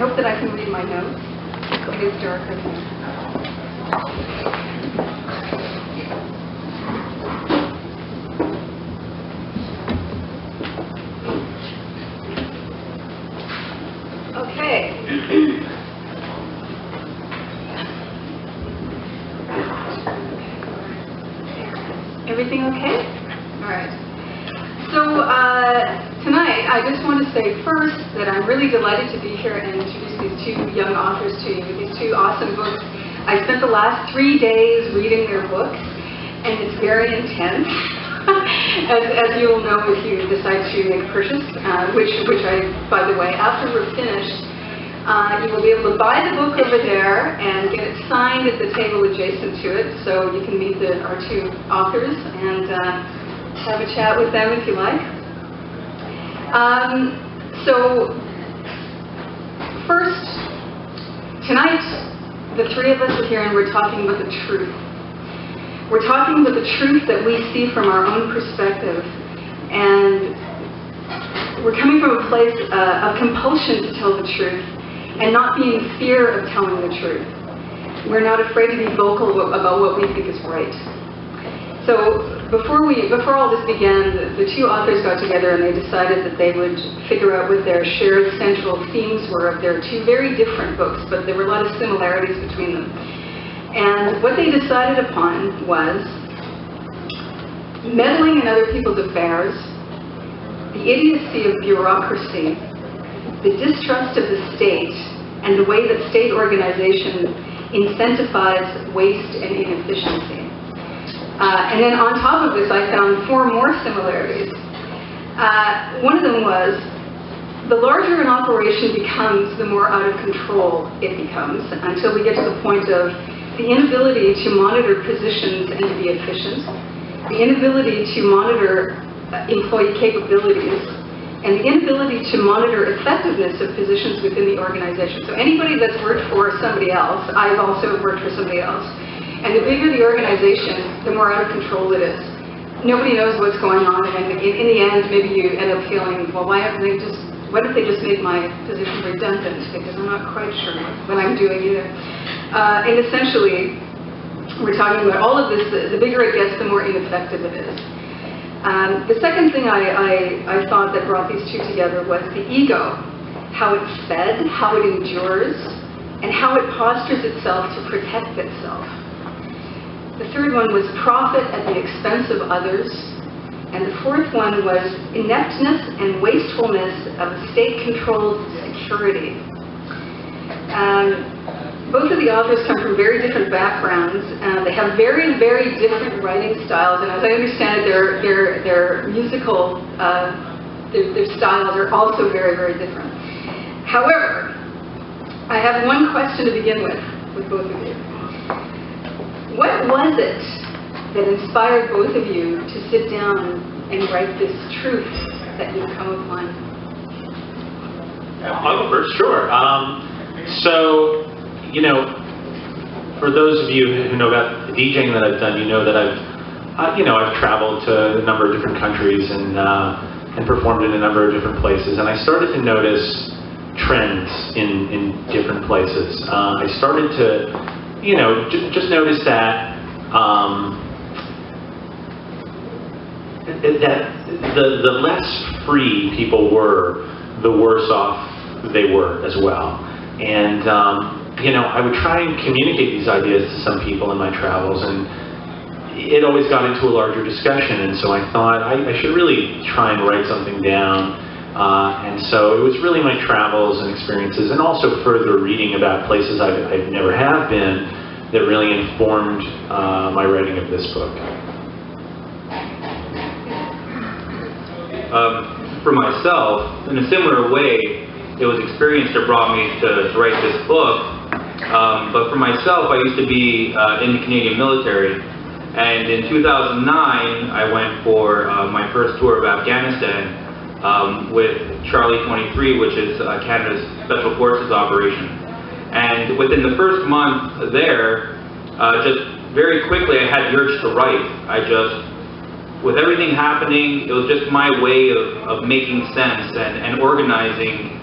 hope that I can read my notes. It is dark, I think. Okay. Everything okay? All right. So tonight, I just want to say first that I'm really delighted to be here and introduce these two young authors to you with these two awesome books. I spent the last 3 days reading their books, and it's very intense, as you will know if you decide to make a purchase, which I, by the way, after we're finished, you will be able to buy the book over there and get it signed at the table adjacent to it, so you can meet our two authors and have a chat with them if you like. So first, tonight, the three of us are here and we're talking about the truth. We're talking about the truth that we see from our own perspective, and we're coming from a place of compulsion to tell the truth, and not being in fear of telling the truth. We're not afraid to be vocal about what we think is right. So before all this began, the two authors got together and they decided that they would figure out what their shared central themes were of their two very different books, but there were a lot of similarities between them. And what they decided upon was meddling in other people's affairs, the idiocy of bureaucracy, the distrust of the state, and the way that state organization incentivize waste and inefficiency. And then on top of this, I found 4 more similarities. One of them was, the larger an operation becomes, the more out of control it becomes, until we get to the point of the inability to monitor positions and to be efficient, the inability to monitor employee capabilities, and the inability to monitor effectiveness of positions within the organization. So anybody that's worked for somebody else, I've also worked for somebody else, and the bigger the organization, the more out of control it is. Nobody knows what's going on, and in the end, maybe you end up feeling, well, what if they just make my position redundant, because I'm not quite sure what I'm doing either. And essentially, we're talking about all of this, the bigger it gets, the more ineffective it is. The second thing I thought that brought these two together was the ego, how it's fed, how it endures, and how it postures itself to protect itself. The third one was profit at the expense of others, and the fourth one was ineptness and wastefulness of state-controlled security. Both of the authors come from very different backgrounds. They have very, very different writing styles, and as I understand it, their musical, their styles are also very, very different. However, I have one question to begin with both of you. What was it that inspired both of you to sit down and write this truth that you've come upon? I'll go first, sure. So, you know, for those of you who know about the DJing that I've done, you know that I've traveled to a number of different countries and performed in a number of different places, and I started to notice trends in different places. I started to, just notice that the less free people were, the worse off they were as well. And I would try and communicate these ideas to some people in my travels, and it always got into a larger discussion, and so I thought I should really try and write something down. And so it was really my travels and experiences, and also further reading about places I've never have been, that really informed my writing of this book. For myself, in a similar way, it was experience that brought me to write this book. But for myself, I used to be in the Canadian military, and in 2009, I went for my first tour of Afghanistan with Charlie 23, which is Canada's Special Forces operation. And within the first month there, just very quickly, I had the urge to write. With everything happening, it was just my way of making sense and organizing